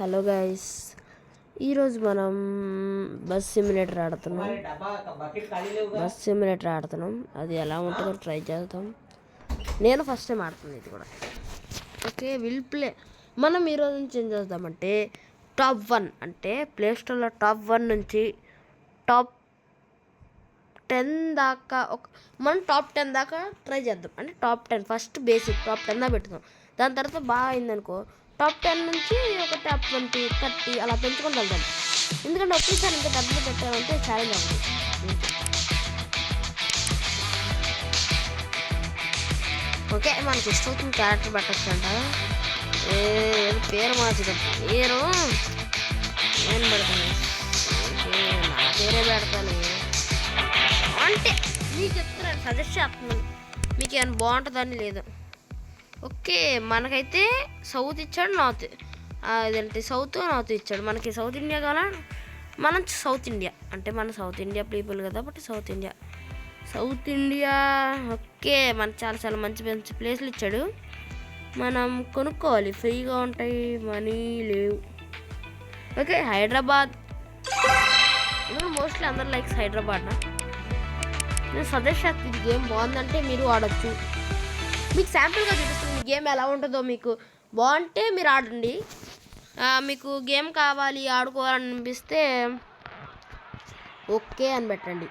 Hello guys, ఈరోజు మనం bus simulator ఆడుతున్నాం. అది ఎలా ఉంటుందో ట్రై చేద్దాం. నేను ఫస్ట్ టైం ఆడుతుంది ఇది కూడా. Okay, will play. మనం ఈరోజు నుంచి ఏం చేద్దామంటే టాప్ 1 అంటే ప్లే స్టోర్లో టాప్ 1 నుంచి టాప్ 10 దాకా మనం టాప్ 10 దాకా ట్రై చేద్దాం. అంటే టాప్ 10 ఫస్ట్ బేసిక్ టాప్ 10 దా పెట్టుదాం. దాని తర్వాత బాగా అయిందనుకో టాప్ 10 నుంచి ఒక టాప్ 20, 30 అలా పెంచుకొని వెళ్దాం. ఎందుకంటే ఒకేసారి ఇంకా డబ్బులు పెట్టామంటే ఛాలెంజ్ అవ్వదు. ఓకే, మనకి ఇష్టం క్యారెక్టర్ పెట్టచ్చు అంట. పేరు మార్చడం, పేరు నేను పెడతాను. నా పేరే పెడతాను అంటే మీకు చెప్తున్నాను, సజెస్ట్ చేస్తున్నాను. మీకు ఏమైనా బాగుంటుందని లేదు. ఓకే, మనకైతే సౌత్ ఇచ్చాడు, నార్త్ అదేంటి సౌత్ నార్త్ ఇచ్చాడు. మనకి సౌత్ ఇండియా కావాలా, మనం సౌత్ ఇండియా అంటే మన సౌత్ ఇండియా పీపుల్ కదా, బట్ సౌత్ ఇండియా. ఓకే, మనకు చాలా చాలా మంచి మంచి ప్లేస్లు ఇచ్చాడు. మనం కొనుక్కోవాలి, ఫ్రీగా ఉంటాయి, మనీ లేవు. ఓకే, హైదరాబాద్. మోస్ట్లీ అందరు లైక్స్ హైదరాబాద్నా. నేను సజెస్ట్ చేస్తాను, ఇది గేమ్ బాగుందంటే మీరు ఆడొచ్చు. మీకు శాంపుల్గా చూపిస్తుంది గేమ్ ఎలా ఉంటుందో. మీకు బాగుంటే మీరు ఆడండి. మీకు గేమ్ కావాలి, ఆడుకోవాలని అనిపిస్తే ఓకే అని పెట్టండి.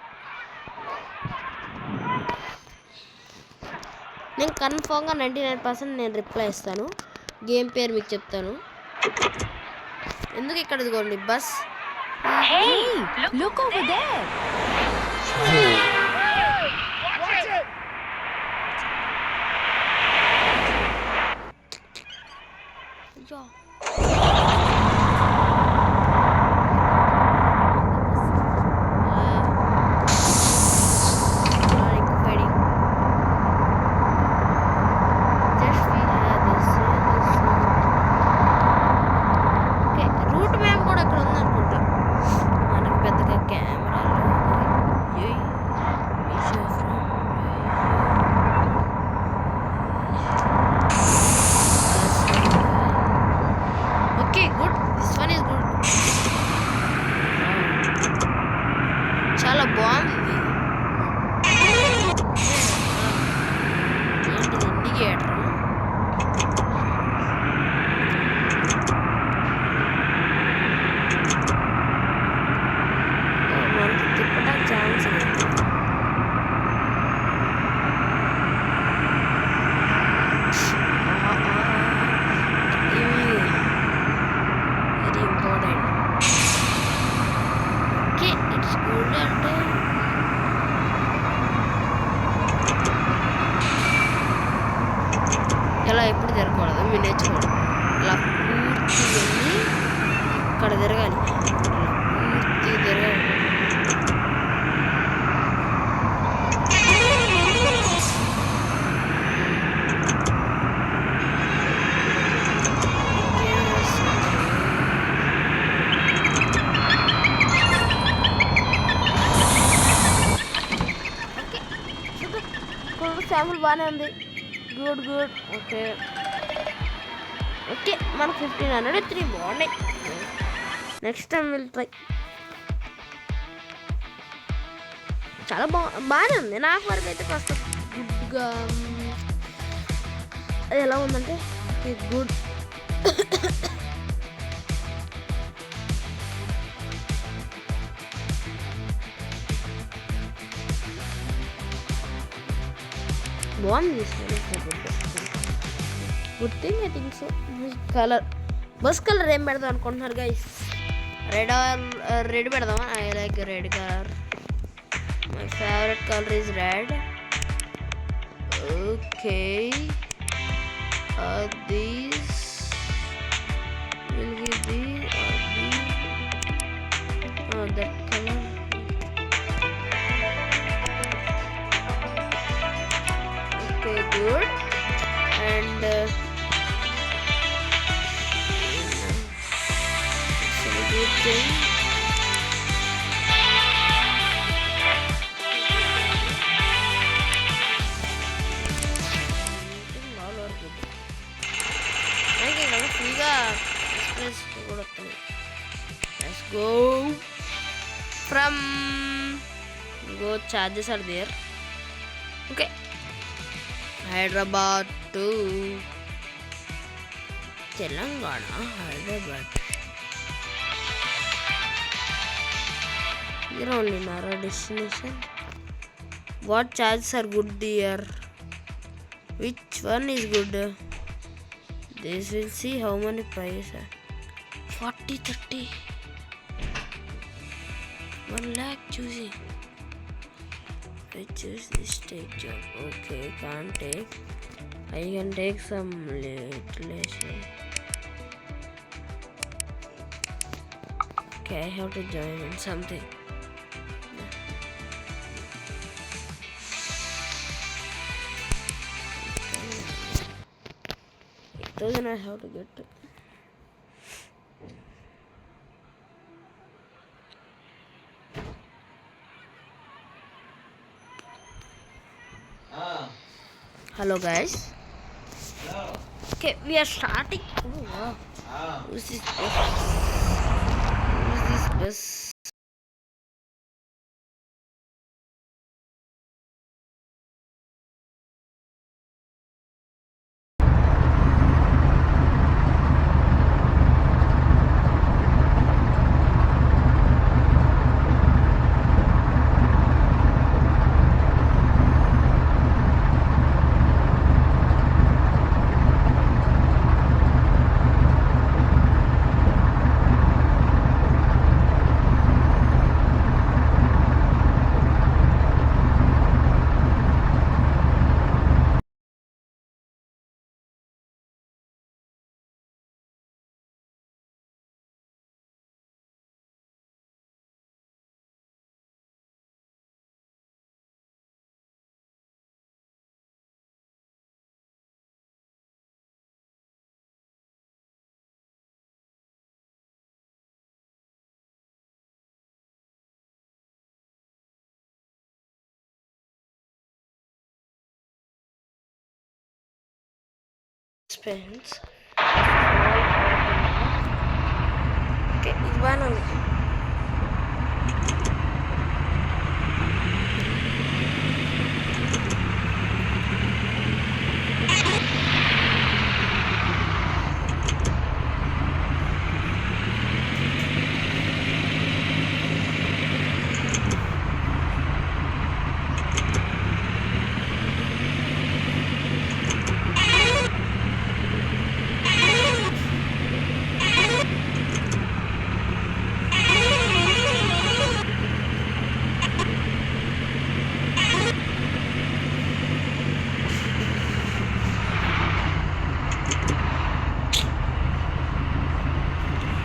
నేను కన్ఫామ్గా 99% నేను రిప్లై ఇస్తాను. గేమ్ పేరు మీకు చెప్తాను. ఎందుకు ఇక్కడ ఇదిగోండి బస్. రూట్ మ్యాప్ కూడా అక్కడ ఉందనుకుంటా. మనకు పెద్దగా కెమెరాలు చాలా బాగుంది. ఏంటిది ఇండికేటర్? మనకి తిప్పడానికి ఛాన్స్ లేదు. Very important. Okay, it's good. అంటే ఇలా ఎప్పుడు తిరగకూడదు, మీరు నేర్చుకోండి. ఇలా పూర్తి వెళ్ళి ఇక్కడ తిరగాలి, పూర్తి తిరగాలి. శాంపుల్ బాగానే ఉంది. గుడ్. ఓకే, మనకు 1503 బాగున్నాయి. Next time will try. చాలా బాగానే ఉంది. నాకు వరకు అయితే ఫస్ట్ గుడ్గా ఎలా ఉందంటే గుడ్. బాగుంది. Good thing I think so. Colour, bus colour ఏం పెడదాం అనుకుంటున్నారు గైస్? రెడ్ పెడదామా? I like red colour. My favourite colour is red. Okay, these will give that colour. Okay, good. And it's a good thing. All are good. Okay, free ga express కూడా వస్తున్నాయి. Let's go from charges are there. Okay, Hyderabad to Telangana. Hyderabad. Here only our destination. What charges are good here? Which one is good? This will see how many prices are. 40, 30. 1 lakh choosing. I choose this take job. Okay, can't take. I can take some little. Okay, I have to join in something. Then I have to get it. Hello guys. Hello. Okay, we are starting. Oh wow. Who's this bus? Who's this bus? Spends. Okay, it's one only.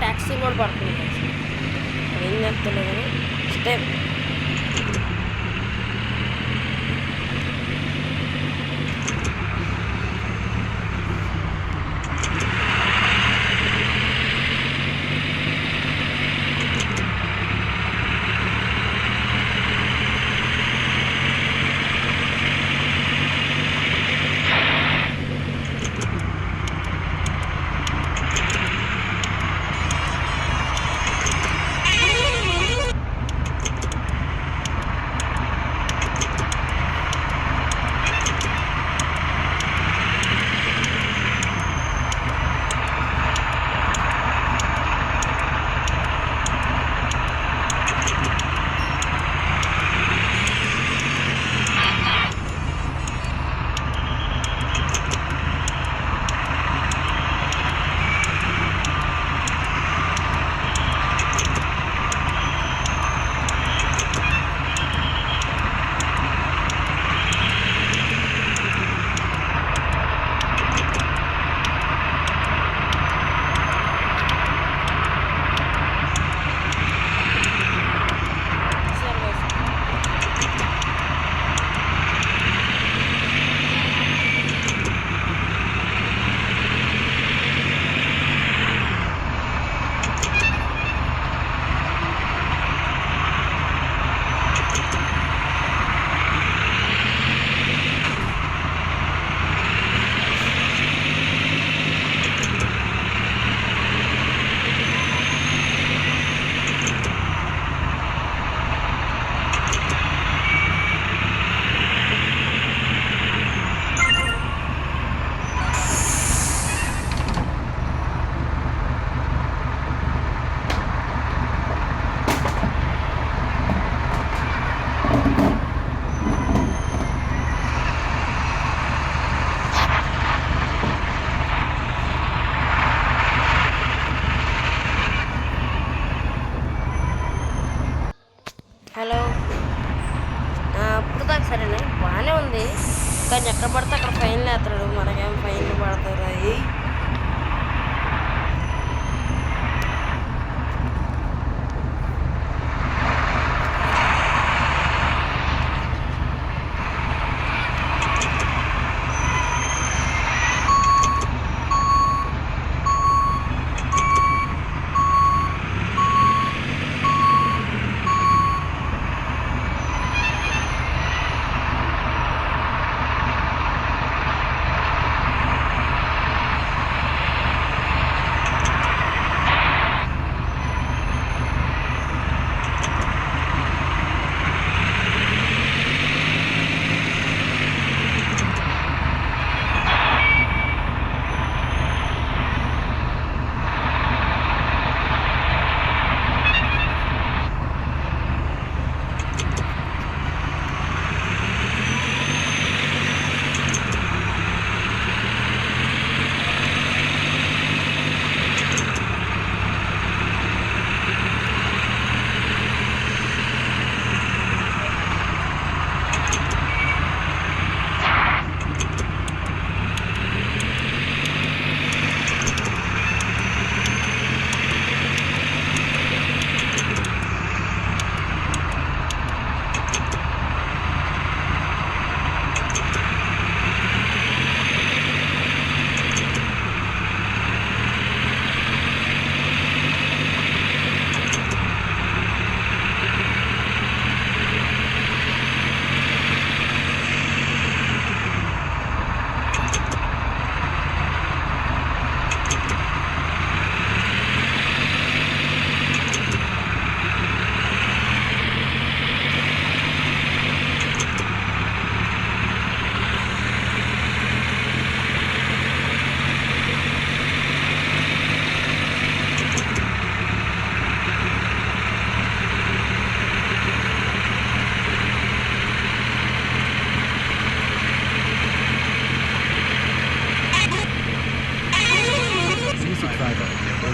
Taxi కూడా పడుతుంది. ఏం చెప్తున్నా కానీ step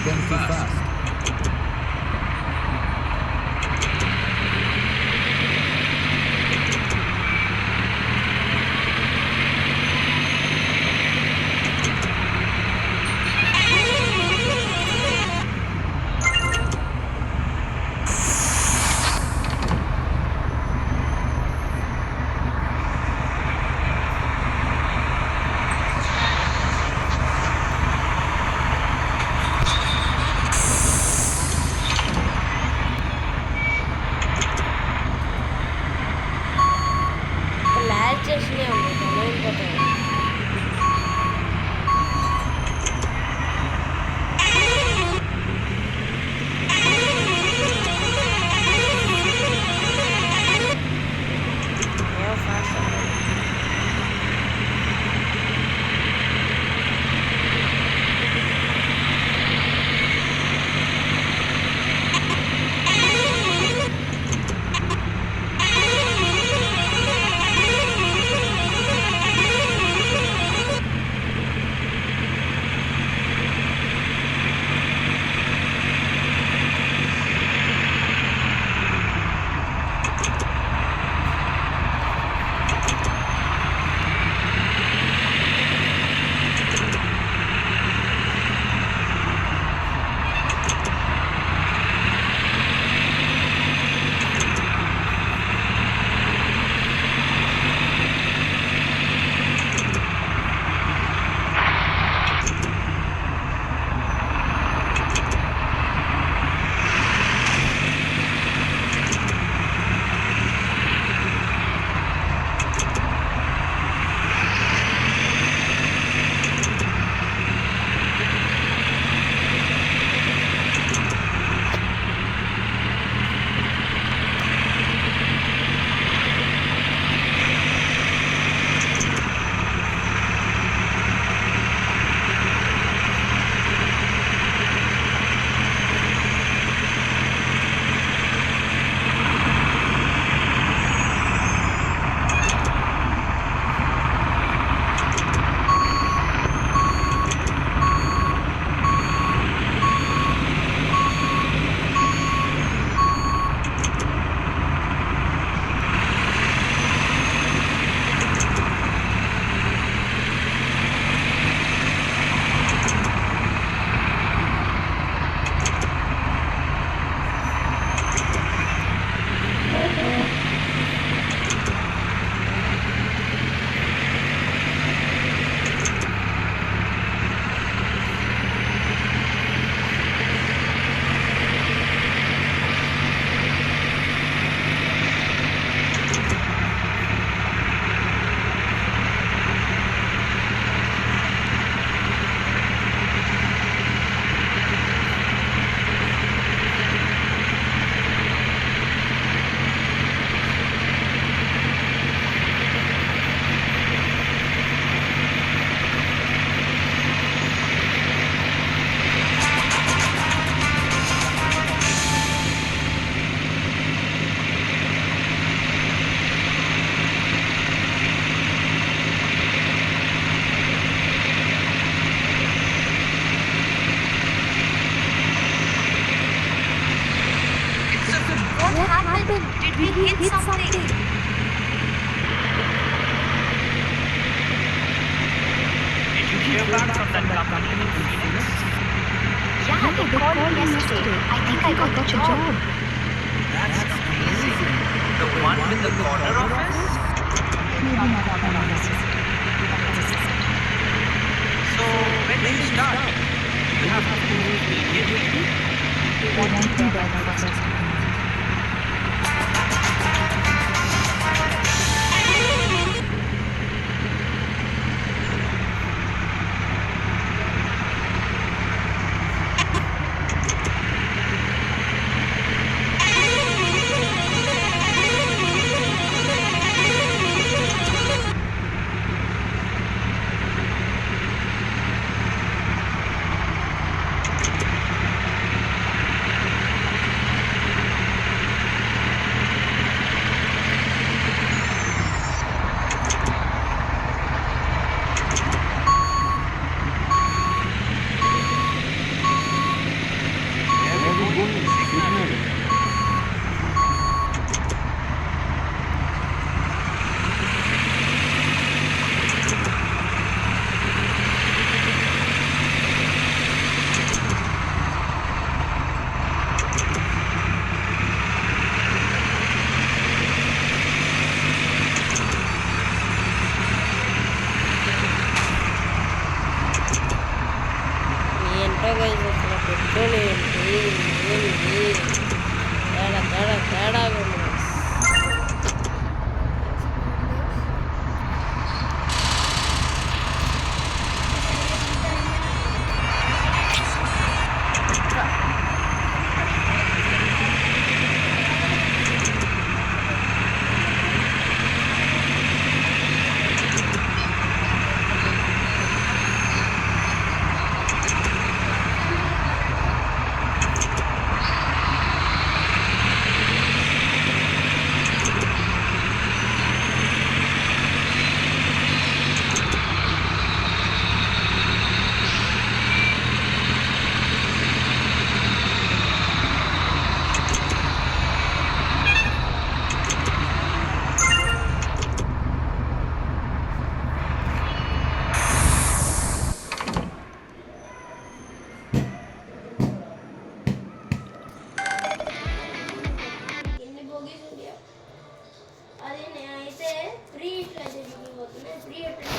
them too fast. Lag చేస్తూనే ఉంది వెళ్ళిపోతాయి. Did we hit something? Did you hear back from that company in Phoenix? Yeah, they called me yesterday. I think I got the job. That's amazing. The one with the corner office? Maybe not that one. So, when do you start? Do you have to move immediately? They want me there by the first. ఏంటో guys అసలు petrol ఏంటి తేడాగా ఉంది guys.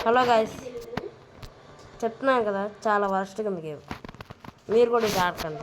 Hello guys, చెప్తున్నాను కదా చాలా వర్స్ట్గా ఉంది game. మీరు కూడా ఇది ఆడకండి.